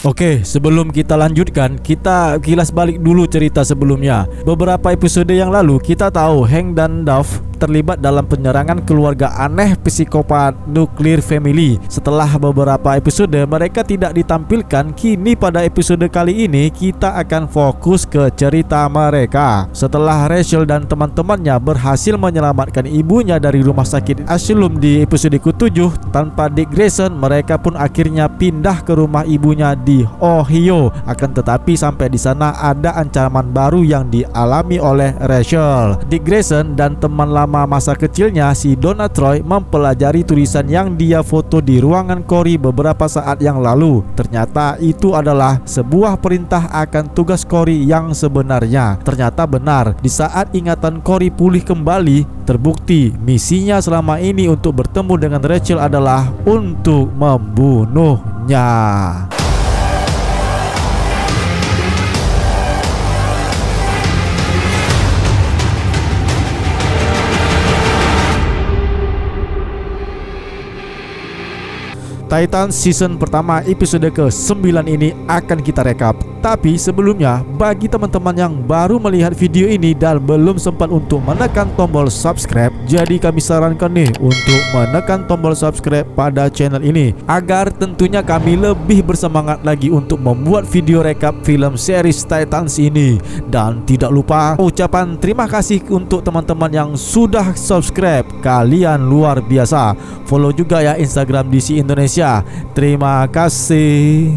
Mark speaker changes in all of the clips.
Speaker 1: Oke, sebelum kita lanjutkan, kita kilas balik dulu cerita sebelumnya. Beberapa episode yang lalu kita tahu Hank dan Dove terlibat dalam penyerangan keluarga aneh psikopat Nuclear Family. Setelah beberapa episode mereka tidak ditampilkan, kini pada episode kali ini kita akan fokus ke cerita mereka. Setelah Rachel dan teman-temannya berhasil menyelamatkan ibunya dari rumah sakit Asylum di episode ke-7 tanpa Dick Grayson, mereka pun akhirnya pindah ke rumah ibunya di Ohio. Akan tetapi sampai di sana ada ancaman baru yang dialami oleh Rachel. Dick Grayson dan teman lama masa kecilnya si Donna Troy mempelajari tulisan yang dia foto di ruangan Corey beberapa saat yang lalu. Ternyata itu adalah sebuah perintah akan tugas Corey yang sebenarnya. Ternyata benar, di saat ingatan Corey pulih kembali, terbukti misinya selama ini untuk bertemu dengan Rachel adalah untuk membunuhnya. Titan season pertama episode ke-9 ini akan kita rekap. Tapi sebelumnya, bagi teman-teman yang baru melihat video ini dan belum sempat untuk menekan tombol subscribe, jadi kami sarankan nih untuk menekan tombol subscribe pada channel ini, agar tentunya kami lebih bersemangat lagi untuk membuat video rekap film series Titans ini. Dan tidak lupa ucapan terima kasih untuk teman-teman yang sudah subscribe. Kalian luar biasa. Follow juga ya Instagram DC Indonesia. Terima kasih.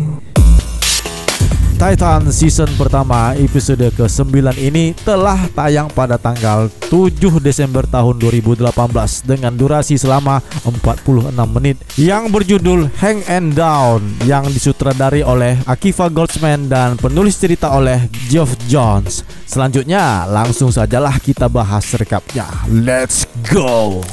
Speaker 1: Titan season pertama episode ke-9 ini telah tayang pada tanggal 7 Desember tahun 2018 dengan durasi selama 46 menit yang berjudul Hang and Down, yang disutradari oleh Akiva Goldsman dan penulis cerita oleh Geoff Johns. Selanjutnya langsung sajalah kita bahas rekapnya. Let's go.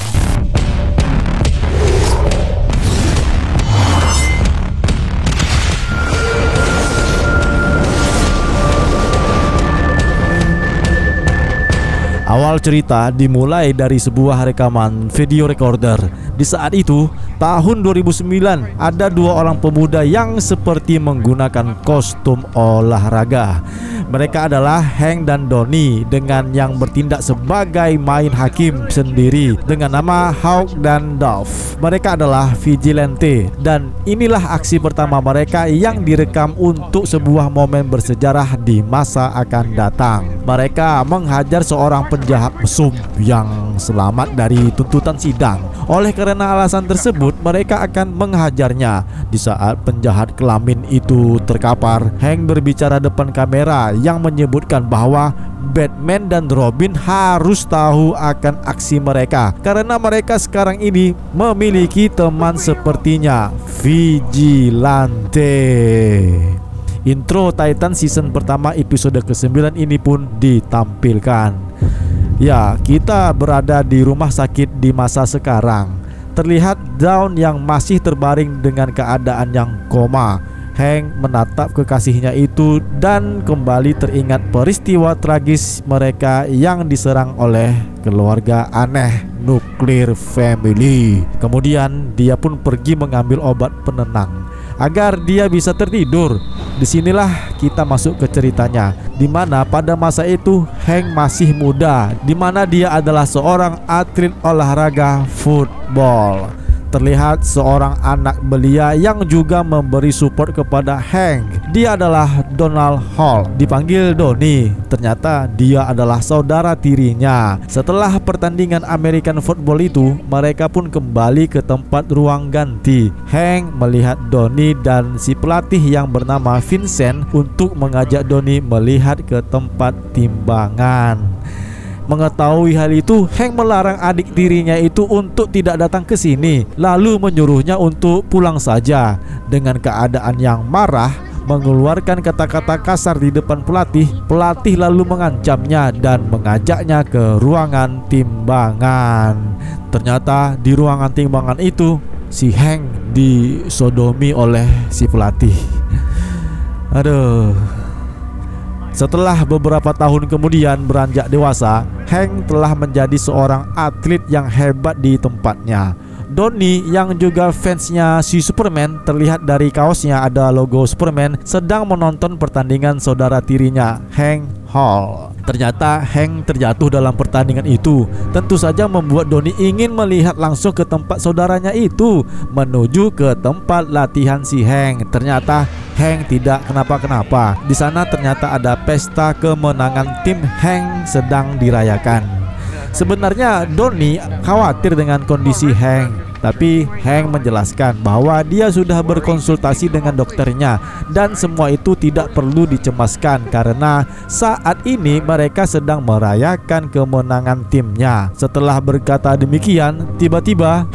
Speaker 1: Awal cerita dimulai dari sebuah rekaman video recorder. Di saat itu, tahun 2009, ada dua orang pemuda yang seperti menggunakan kostum olahraga. Mereka adalah Hank dan Donnie dengan yang bertindak sebagai main hakim sendiri dengan nama Hawk dan Dove. Mereka adalah vigilante dan inilah aksi pertama mereka yang direkam untuk sebuah momen bersejarah di masa akan datang. Mereka menghajar seorang penjahat mesum yang selamat dari tuntutan sidang. Oleh karena alasan tersebut, mereka akan menghajarnya. Di saat penjahat kelamin itu terkapar, Hank berbicara depan kamera yang menyebutkan bahwa Batman dan Robin harus tahu akan aksi mereka karena mereka sekarang ini memiliki teman sepertinya, vigilante. Intro Titan season pertama episode ke-9 ini pun ditampilkan. Ya, kita berada di rumah sakit di masa sekarang. Terlihat Dawn yang masih terbaring dengan keadaan yang koma. Hank menatap kekasihnya itu dan kembali teringat peristiwa tragis mereka yang diserang oleh keluarga aneh Nuclear Family. Kemudian dia pun pergi mengambil obat penenang agar dia bisa tertidur. Disinilah kita masuk ke ceritanya, dimana pada masa itu Hank masih muda, dimana dia adalah seorang atlet olahraga football. Terlihat seorang anak belia yang juga memberi support kepada Hank. Dia adalah Donald Hall, dipanggil Donnie. Ternyata dia adalah saudara tirinya. Setelah pertandingan American football itu, mereka pun kembali ke tempat ruang ganti. Hank melihat Donnie dan si pelatih yang bernama Vincent untuk mengajak Donnie melihat ke tempat timbangan. Mengetahui hal itu, Hank melarang adik tirinya itu untuk tidak datang ke sini, lalu menyuruhnya untuk pulang saja. Dengan keadaan yang marah, mengeluarkan kata-kata kasar di depan pelatih, pelatih lalu mengancamnya dan mengajaknya ke ruangan timbangan. Ternyata di ruangan timbangan itu, si Hank disodomi oleh si pelatih. Aduh. Setelah beberapa tahun kemudian beranjak dewasa, Hank telah menjadi seorang atlet yang hebat di tempatnya. Donnie yang juga fansnya si Superman, terlihat dari kaosnya ada logo Superman, sedang menonton pertandingan saudara tirinya, Hank Hall. Ternyata Hank terjatuh dalam pertandingan itu. Tentu saja membuat Donnie ingin melihat langsung ke tempat saudaranya itu, menuju ke tempat latihan si Hank. Ternyata Hank tidak kenapa-kenapa. Di sana ternyata ada pesta kemenangan tim Hank sedang dirayakan. Sebenarnya Donnie khawatir dengan kondisi Hank, tapi Hank menjelaskan bahwa dia sudah berkonsultasi dengan dokternya dan semua itu tidak perlu dicemaskan karena saat ini mereka sedang merayakan kemenangan timnya. Setelah berkata demikian, tiba-tiba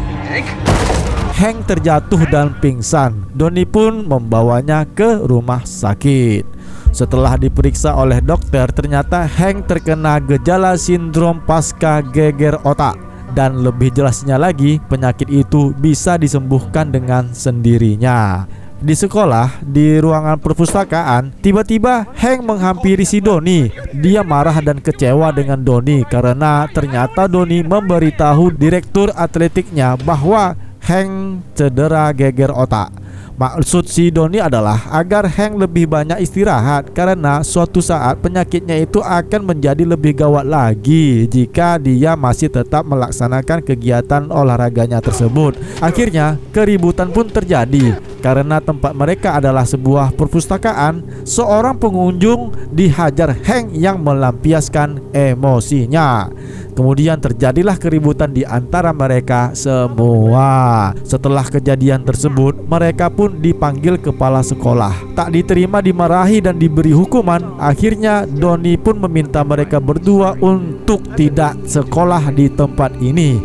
Speaker 1: Hank terjatuh dan pingsan. Donnie pun membawanya ke rumah sakit. Setelah diperiksa oleh dokter, ternyata Hank terkena gejala sindrom pasca geger otak. Dan lebih jelasnya lagi, penyakit itu bisa disembuhkan dengan sendirinya. Di sekolah, di ruangan perpustakaan, tiba-tiba Hank menghampiri si Donnie. Dia marah dan kecewa dengan Donnie karena ternyata Donnie memberitahu direktur atletiknya bahwa Hank cedera geger otak. Maksud si Donnie adalah agar Hank lebih banyak istirahat karena suatu saat penyakitnya itu akan menjadi lebih gawat lagi jika dia masih tetap melaksanakan kegiatan olahraganya tersebut. Akhirnya keributan pun terjadi karena tempat mereka adalah sebuah perpustakaan. Seorang pengunjung dihajar Hank yang melampiaskan emosinya. Kemudian terjadilah keributan di antara mereka semua. Setelah kejadian tersebut, mereka pun dipanggil kepala sekolah. Tak diterima, dimarahi dan diberi hukuman. Akhirnya Donnie pun meminta mereka berdua untuk tidak sekolah di tempat ini.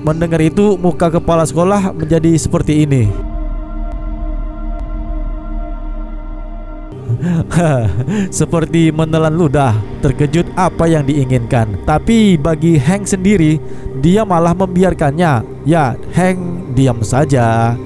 Speaker 1: Mendengar itu, muka kepala sekolah menjadi seperti ini. Seperti menelan ludah, terkejut apa yang diinginkan. Tapi bagi Hank sendiri, dia malah membiarkannya. Ya, Hank diam saja.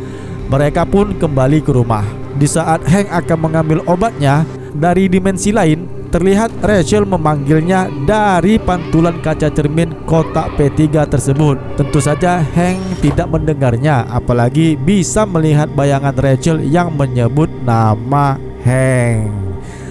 Speaker 1: Mereka pun kembali ke rumah. Di saat Hank akan mengambil obatnya, dari dimensi lain terlihat Rachel memanggilnya dari pantulan kaca cermin kotak P3 tersebut. Tentu saja Hank tidak mendengarnya, apalagi bisa melihat bayangan Rachel yang menyebut nama Hank.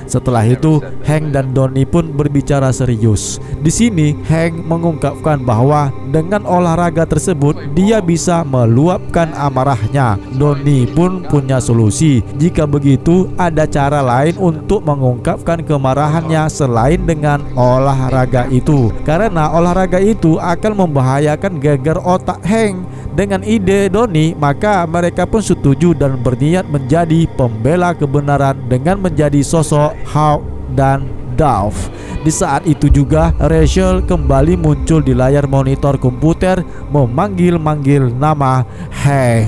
Speaker 1: Setelah itu, Hank dan Donnie pun berbicara serius. Di sini, Hank mengungkapkan bahwa dengan olahraga tersebut dia bisa meluapkan amarahnya. Donnie pun punya solusi. Jika begitu, ada cara lain untuk mengungkapkan kemarahannya selain dengan olahraga itu. Karena olahraga itu akan membahayakan geger otak Hank. Dengan ide Donnie, maka mereka pun setuju dan berniat menjadi pembela kebenaran dengan menjadi sosok Hawk dan Dove. Di saat itu juga Rachel kembali muncul di layar monitor komputer memanggil-manggil nama Hank.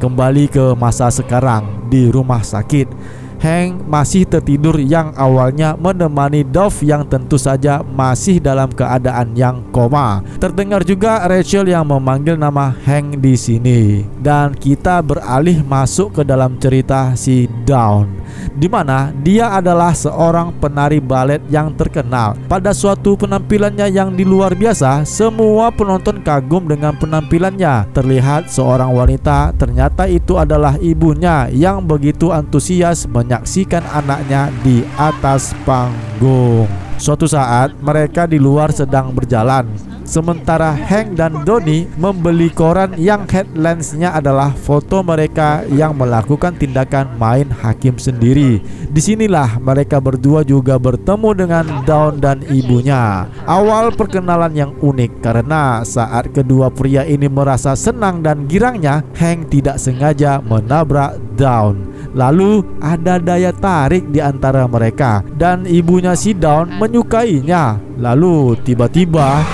Speaker 1: Kembali ke masa sekarang di rumah sakit, Hank masih tertidur yang awalnya menemani Dove yang tentu saja masih dalam keadaan yang koma. Terdengar juga Rachel yang memanggil nama Hank di sini. Dan kita beralih masuk ke dalam cerita si Dawn, di mana dia adalah seorang penari balet yang terkenal. Pada suatu penampilannya yang di luar biasa, semua penonton kagum dengan penampilannya. Terlihat seorang wanita, ternyata itu adalah ibunya yang begitu antusias menyaksikan anaknya di atas panggung. Suatu saat mereka di luar sedang berjalan, sementara Hank dan Donnie membeli koran yang headlinesnya adalah foto mereka yang melakukan tindakan main hakim sendiri. Disinilah mereka berdua juga bertemu dengan Dawn dan ibunya. Awal perkenalan yang unik karena saat kedua pria ini merasa senang dan girangnya, Hank tidak sengaja menabrak Dawn. Lalu ada daya tarik di antara mereka dan ibunya si Dawn menyukainya. Lalu tiba-tiba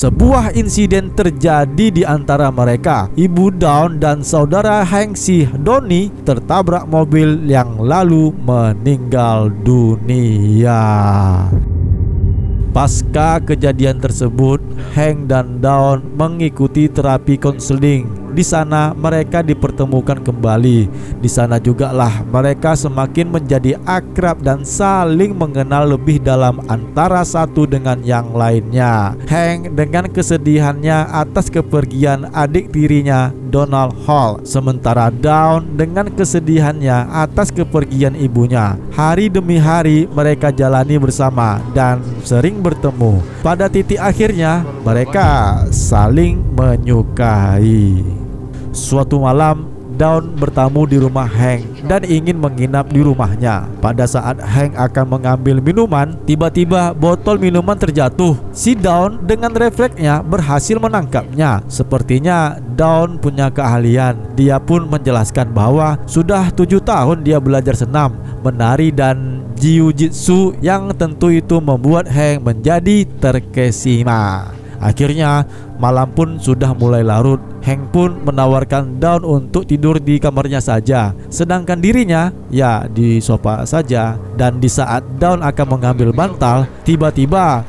Speaker 1: sebuah insiden terjadi di antara mereka. Ibu Dawn dan saudara Hank si Donnie tertabrak mobil yang lalu meninggal dunia. Pasca kejadian tersebut, Hank dan Dawn mengikuti terapi konseling. Di sana mereka dipertemukan kembali. Di sana juga lah mereka semakin menjadi akrab dan saling mengenal lebih dalam antara satu dengan yang lainnya. Hank dengan kesedihannya atas kepergian adik tirinya Donald Hall, sementara Dawn dengan kesedihannya atas kepergian ibunya. Hari demi hari mereka jalani bersama dan sering bertemu. Pada titik akhirnya mereka saling menyukai. Suatu malam, Dawn bertamu di rumah Hank dan ingin menginap di rumahnya. Pada saat Hank akan mengambil minuman, tiba-tiba botol minuman terjatuh. Si Dawn dengan refleksnya berhasil menangkapnya. Sepertinya Dawn punya keahlian. Dia pun menjelaskan bahwa sudah 7 tahun dia belajar senam, menari dan jiu-jitsu, yang tentu itu membuat Hank menjadi terkesima. Akhirnya malam pun sudah mulai larut. Hank pun menawarkan Dawn untuk tidur di kamarnya saja, sedangkan dirinya ya di sofa saja. Dan di saat Dawn akan mengambil bantal, tiba-tiba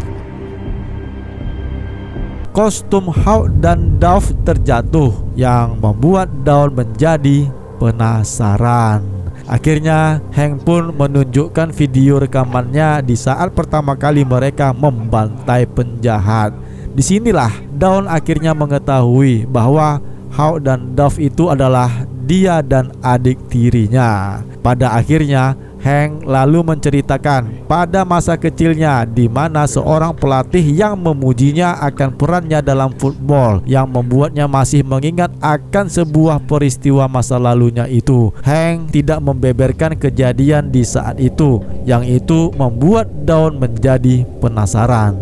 Speaker 1: kostum Hawk dan Dove terjatuh, yang membuat Dawn menjadi penasaran. Akhirnya Hank pun menunjukkan video rekamannya di saat pertama kali mereka membantai penjahat. Disinilah Dawn akhirnya mengetahui bahwa Hawk dan Dove itu adalah dia dan adik tirinya. Pada akhirnya Hank lalu menceritakan pada masa kecilnya di mana seorang pelatih yang memujinya akan perannya dalam football, yang membuatnya masih mengingat akan sebuah peristiwa masa lalunya itu. Hank tidak membeberkan kejadian di saat itu, yang itu membuat Dawn menjadi penasaran.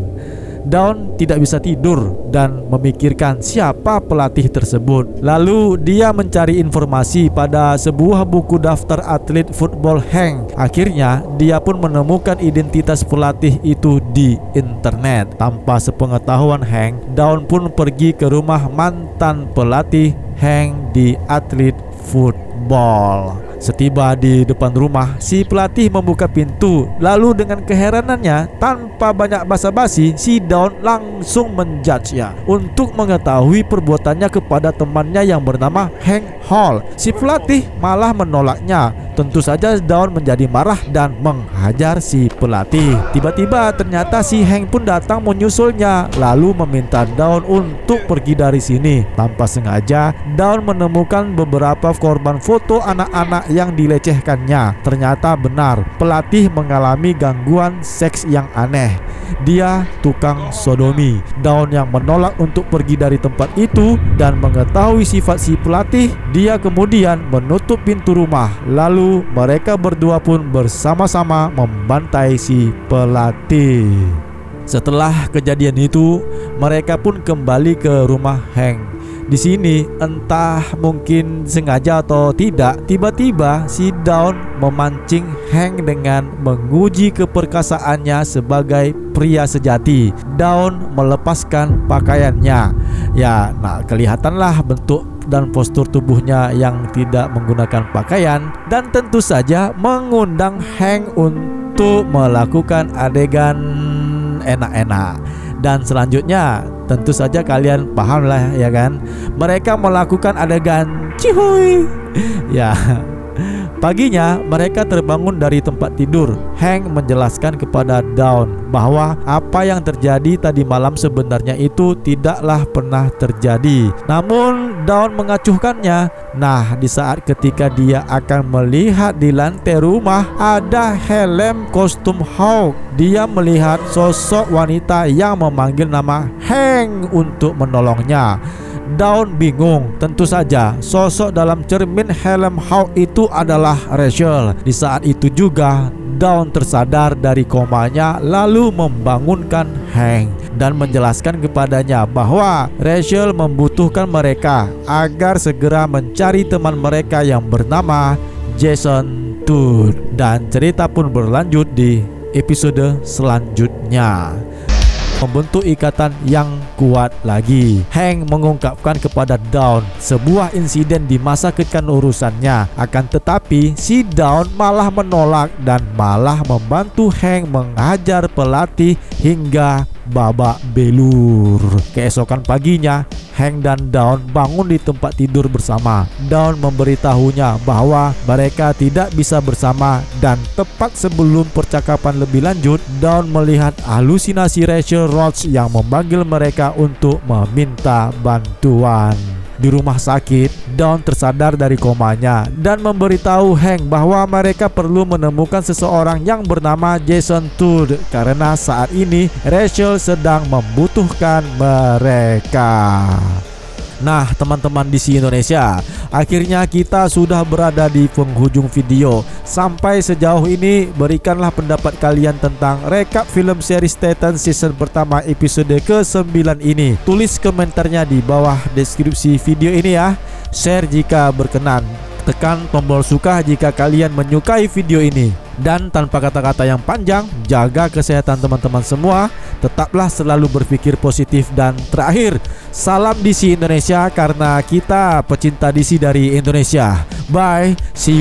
Speaker 1: Dawn tidak bisa tidur dan memikirkan siapa pelatih tersebut. Lalu dia mencari informasi pada sebuah buku daftar atlet football Hank. Akhirnya dia pun menemukan identitas pelatih itu di internet. Tanpa sepengetahuan Hank, Dawn pun pergi ke rumah mantan pelatih Hank di atlet football. Setiba di depan rumah, si pelatih membuka pintu. Lalu dengan keheranannya, tanpa banyak basa-basi, si Dawn langsung menjudge-nya untuk mengetahui perbuatannya kepada temannya yang bernama Hank Hall. Si pelatih malah menolaknya. Tentu saja Dawn menjadi marah dan menghajar si pelatih. Tiba-tiba ternyata si Hank pun datang menyusulnya, lalu meminta Dawn untuk pergi dari sini. Tanpa sengaja, Dawn menemukan beberapa korban foto anak-anak yang dilecehkannya. Ternyata benar, pelatih mengalami gangguan seks yang aneh. Dia tukang sodomi. Dawn yang menolak untuk pergi dari tempat itu dan mengetahui sifat si pelatih, dia kemudian menutup pintu rumah. Lalu mereka berdua pun bersama-sama membantai si pelatih. Setelah kejadian itu, mereka pun kembali ke rumah Hank. Di sini entah mungkin sengaja atau tidak, tiba-tiba si Dawn memancing Hank dengan menguji keperkasaannya sebagai pria sejati. Dawn melepaskan pakaiannya. Ya, kelihatanlah bentuk dan postur tubuhnya yang tidak menggunakan pakaian, dan tentu saja mengundang Hank untuk melakukan adegan enak-enak. Dan selanjutnya tentu saja kalian paham lah ya kan, mereka melakukan adegan cihuy. Ya, paginya mereka terbangun dari tempat tidur. Hank menjelaskan kepada Dawn bahwa apa yang terjadi tadi malam sebenarnya itu tidaklah pernah terjadi. Namun Dawn mengacuhkannya. Nah, di saat ketika dia akan melihat di lantai rumah ada helm kostum Hawk, dia melihat sosok wanita yang memanggil nama Hank untuk menolongnya. Dawn bingung. Tentu saja sosok dalam cermin helm Hawk itu adalah Rachel. Di saat itu juga Dawn tersadar dari komanya, lalu membangunkan Hank dan menjelaskan kepadanya bahwa Rachel membutuhkan mereka agar segera mencari teman mereka yang bernama Jason Todd. Dan cerita pun berlanjut di episode selanjutnya, membentuk ikatan yang kuat lagi. Hank mengungkapkan kepada Dawn sebuah insiden di masa kekanurusannya. Akan tetapi si Dawn malah menolak dan malah membantu Hank mengajar pelatih hingga babak belur. Keesokan paginya, Hank dan Dawn bangun di tempat tidur bersama. Dawn memberitahunya bahwa mereka tidak bisa bersama, dan tepat sebelum percakapan lebih lanjut, Dawn melihat halusinasi Rachel Roach yang memanggil mereka untuk meminta bantuan. Di rumah sakit, Dawn tersadar dari komanya dan memberitahu Hank bahwa mereka perlu menemukan seseorang yang bernama Jason Todd karena saat ini Rachel sedang membutuhkan mereka. Nah teman-teman DC Indonesia, akhirnya kita sudah berada di penghujung video. Sampai sejauh ini, berikanlah pendapat kalian tentang rekap film series Titan season pertama episode ke-9 ini. Tulis komentarnya di bawah deskripsi video ini ya. Share jika berkenan. Tekan tombol suka jika kalian menyukai video ini. Dan tanpa kata-kata yang panjang, jaga kesehatan teman-teman semua. Tetaplah selalu berpikir positif. Dan terakhir, salam DC Indonesia karena kita pecinta DC dari Indonesia. Bye, see you.